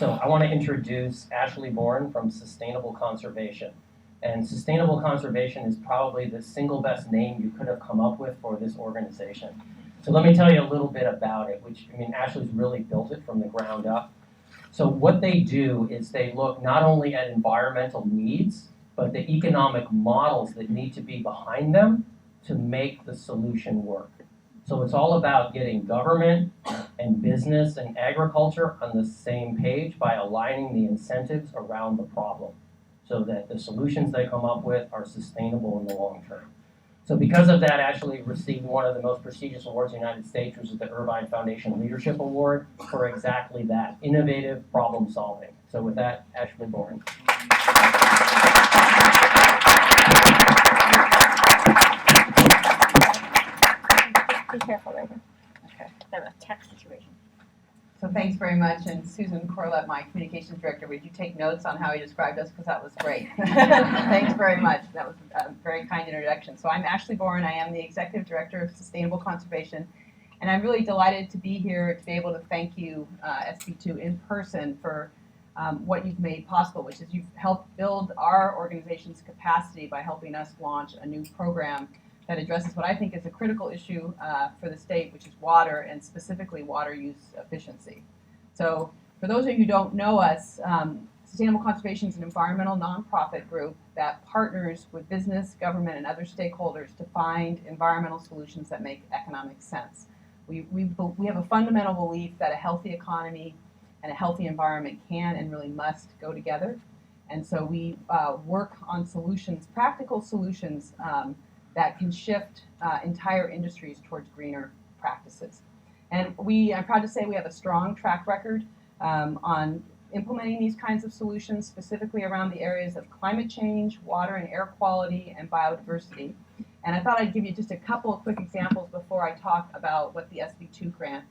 So I want to introduce Ashley Boren from Sustainable Conservation. And Sustainable Conservation is probably the single best name you could have come up with for this organization. So let me tell you a little bit about it, which, I mean, Ashley's really built it from the ground up. So what they do is they look not only at environmental needs, but the economic models that need to be behind them to make the solution work. So it's all about getting government and business and agriculture on the same page by aligning the incentives around the problem so that the solutions they come up with are sustainable in the long term. So because of that, Ashley received one of the most prestigious awards in the United States, which is the Irvine Foundation Leadership Award for exactly that, innovative problem solving. So with that, Ashley Boren. Be careful right here. Okay. I have a tech situation. So thanks very much, and Susan Corlett, my communications director, would you take notes on how he described us, because that was great. Thanks very much. That was a very kind introduction. So I'm Ashley Boren. I am the Executive Director of Sustainable Conservation, and I'm really delighted to be here to be able to thank you, SV2, in person for what you've made possible, which is you've helped build our organization's capacity by helping us launch a new program that addresses what I think is a critical issue for the state, which is water, and specifically water use efficiency. So for those of you who don't know us, Sustainable Conservation is an environmental nonprofit group that partners with business, government, and other stakeholders to find environmental solutions that make economic sense. We have a fundamental belief that a healthy economy and a healthy environment can and really must go together. And so we work on solutions, practical solutions, that can shift entire industries towards greener practices. And I'm proud to say we have a strong track record on implementing these kinds of solutions, specifically around the areas of climate change, water and air quality, and biodiversity. And I thought I'd give you just a couple of quick examples before I talk about what the SV2 grant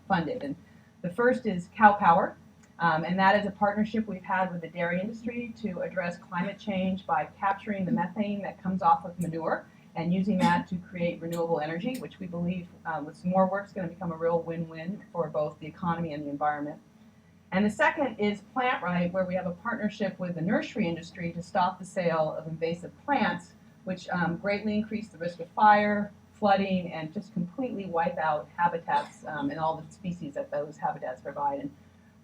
funded. And the first is Cow Power, and that is a partnership we've had with the dairy industry to address climate change by capturing the methane that comes off of manure and using that to create renewable energy, which we believe with some more work is going to become a real win-win for both the economy and the environment. And the second is Plant Right, where we have a partnership with the nursery industry to stop the sale of invasive plants, which greatly increase the risk of fire, flooding, and just completely wipe out habitats and all the species that those habitats provide. And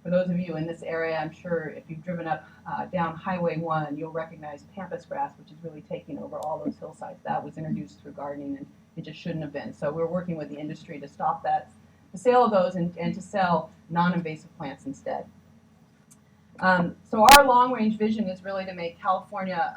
for those of you in this area, I'm sure if you've driven up down Highway 1, you'll recognize pampas grass, which is really taking over all those hillsides. That was introduced through gardening, and it just shouldn't have been. So we're working with the industry to stop that, the sale of those, and to sell non-invasive plants instead. So our long-range vision is really to make California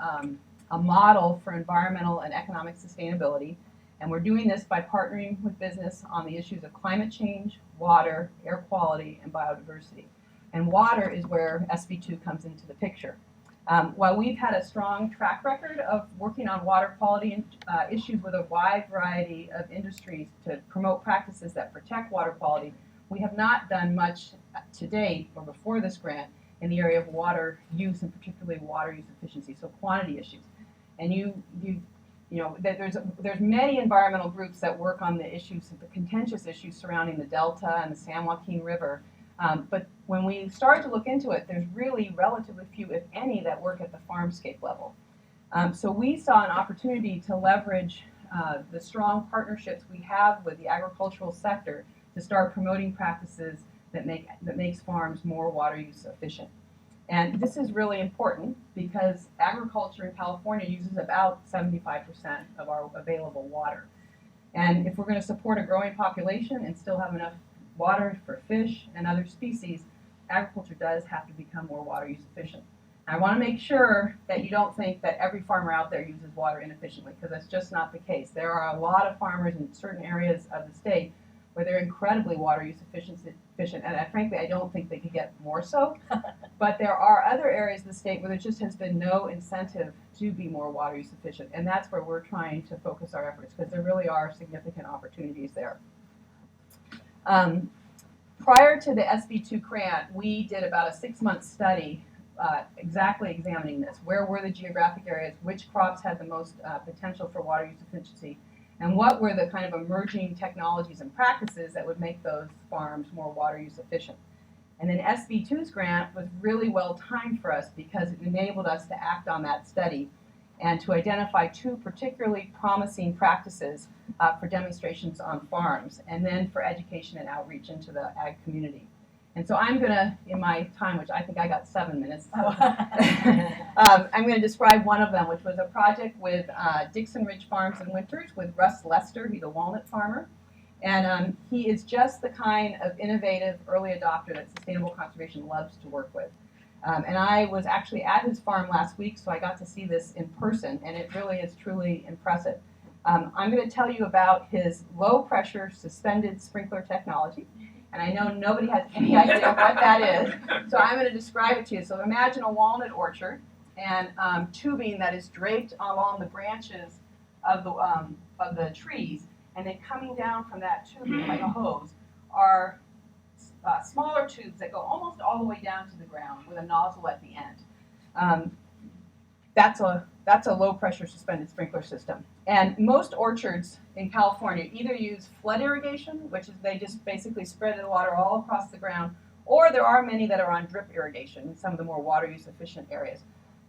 a model for environmental and economic sustainability. And we're doing this by partnering with business on the issues of climate change, water, air quality, and biodiversity. And water is where SV2 comes into the picture. While we've had a strong track record of working on water quality issues with a wide variety of industries to promote practices that protect water quality, we have not done much to date or before this grant in the area of water use, and particularly water use efficiency, so quantity issues. And you know, there's many environmental groups that work on the issues, the contentious issues surrounding the Delta and the San Joaquin River. But when we started to look into it, there's really relatively few, if any, that work at the farmscape level. So we saw an opportunity to leverage the strong partnerships we have with the agricultural sector to start promoting practices that makes farms more water use efficient. And this is really important because agriculture in California uses about 75% of our available water. And if we're going to support a growing population and still have enough water for fish and other species, agriculture does have to become more water use efficient. I want to make sure that you don't think that every farmer out there uses water inefficiently, because that's just not the case. There are a lot of farmers in certain areas of the state where they're incredibly water use efficient, and frankly, I don't think they could get more so. But there are other areas of the state where there just has been no incentive to be more water use efficient, and that's where we're trying to focus our efforts, because there really are significant opportunities there. Prior to the SV2 grant, we did about a 6-month study exactly examining this. Where were the geographic areas? Which crops had the most potential for water use efficiency? And what were the kind of emerging technologies and practices that would make those farms more water use efficient? And then SV2's grant was really well timed for us because it enabled us to act on that study and to identify 2 particularly promising practices for demonstrations on farms, and then for education and outreach into the ag community. And so I'm gonna, in my time, which I think I got 7 minutes, I'm gonna describe one of them, which was a project with Dixon Ridge Farms and Winters with Russ Lester. He's a walnut farmer. And he is just the kind of innovative early adopter that Sustainable Conservation loves to work with. And I was actually at his farm last week, so I got to see this in person, and it really is truly impressive. I'm going to tell you about his low-pressure suspended sprinkler technology, and I know nobody has any idea what that is, so I'm going to describe it to you. So imagine a walnut orchard and tubing that is draped along the branches of the trees, and then coming down from that tubing like a hose are smaller tubes that go almost all the way down to the ground with a nozzle at the end. That's a low pressure suspended sprinkler system. And most orchards in California either use flood irrigation, which is they just basically spread the water all across the ground, or there are many that are on drip irrigation in some of the more water use efficient areas.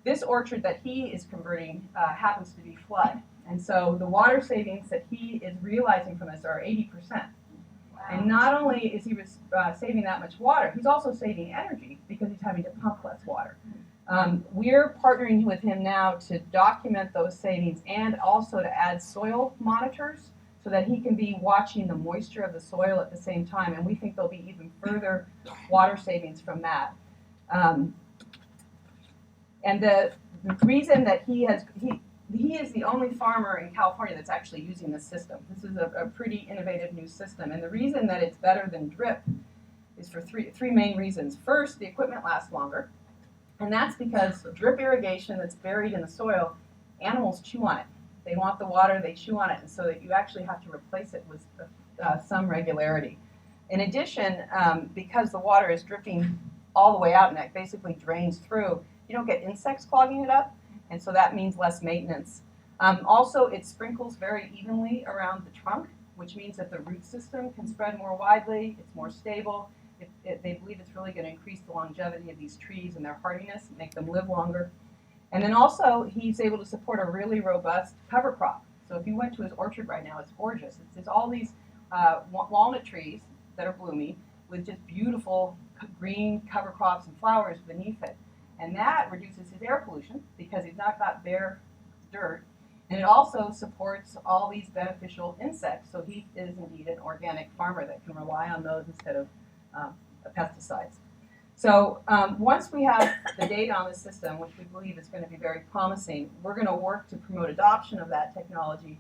This orchard that he is converting happens to be flood. And so the water savings that he is realizing from this are 80%. And not only is he saving that much water, he's also saving energy because he's having to pump less water. We're partnering with him now to document those savings and also to add soil monitors so that he can be watching the moisture of the soil at the same time. And we think there'll be even further water savings from that. And the reason that he is the only farmer in California that's actually using this system. This is a pretty innovative new system. And the reason that it's better than drip is for three main reasons. First, the equipment lasts longer. And that's because drip irrigation that's buried in the soil, animals chew on it. They want the water, they chew on it, and so that you actually have to replace it with some regularity. In addition, because the water is dripping all the way out and it basically drains through, you don't get insects clogging it up. And so that means less maintenance. Also, it sprinkles very evenly around the trunk, which means that the root system can spread more widely, it's more stable. They believe it's really going to increase the longevity of these trees and their hardiness, make them live longer. And then also, he's able to support a really robust cover crop. So if you went to his orchard right now, it's gorgeous. It's all these walnut trees that are bloomy with just beautiful green cover crops and flowers beneath it. And that reduces his air pollution because he's not got bare dirt. And it also supports all these beneficial insects. So he is indeed an organic farmer that can rely on those instead of pesticides. So once we have the data on the system, which we believe is going to be very promising, we're going to work to promote adoption of that technology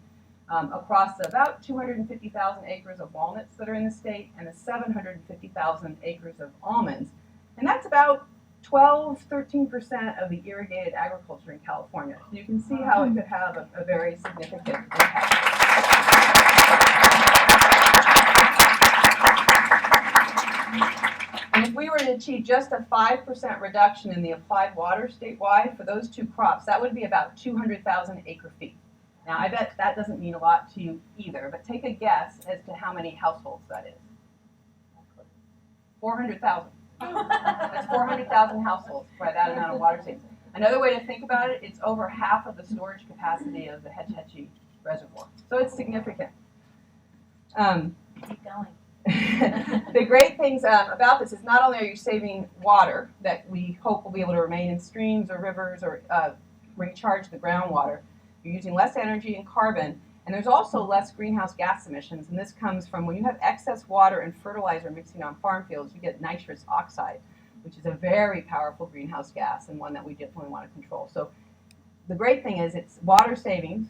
across about 250,000 acres of walnuts that are in the state and the 750,000 acres of almonds. And that's about 12–13% of the irrigated agriculture in California. So you can see how it could have a very significant impact. And if we were to achieve just a 5% reduction in the applied water statewide for those two crops, that would be about 200,000 acre-feet. Now, I bet that doesn't mean a lot to you either, but take a guess as to how many households that is. 400,000. That's 400,000 households by that amount of water savings. Another way to think about it, it's over half of the storage capacity of the Hetch Hetchy Reservoir. So it's significant. Keep going. The great things about this is not only are you saving water that we hope will be able to remain in streams or rivers or recharge the groundwater, you're using less energy and carbon, and there's also less greenhouse gas emissions, and this comes from when you have excess water and fertilizer mixing on farm fields, you get nitrous oxide, which is a very powerful greenhouse gas and one that we definitely want to control. So the great thing is it's water savings,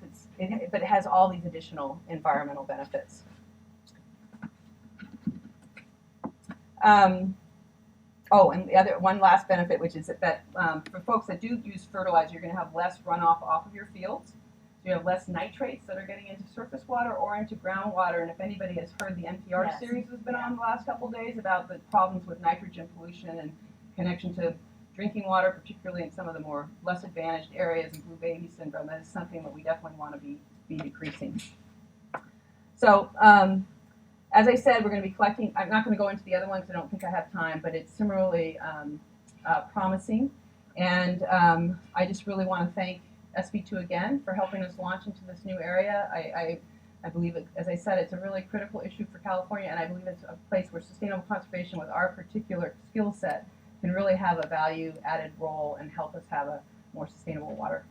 but it has all these additional environmental benefits. And one last benefit, which is that for folks that do use fertilizer, you're going to have less runoff off of your fields. You have less nitrates that are getting into surface water or into groundwater. And if anybody has heard the NPR series that's been on the last couple of days about the problems with nitrogen pollution and connection to drinking water, particularly in some of the more less advantaged areas and blue baby syndrome, that is something that we definitely want to be decreasing. So as I said, we're going to be collecting. I'm not going to go into the other one because I don't think I have time, but it's similarly promising. And I just really want to thank SV2 again for helping us launch into this new area. I believe, as I said, it's a really critical issue for California, and I believe it's a place where sustainable conservation with our particular skill set can really have a value-added role and help us have a more sustainable water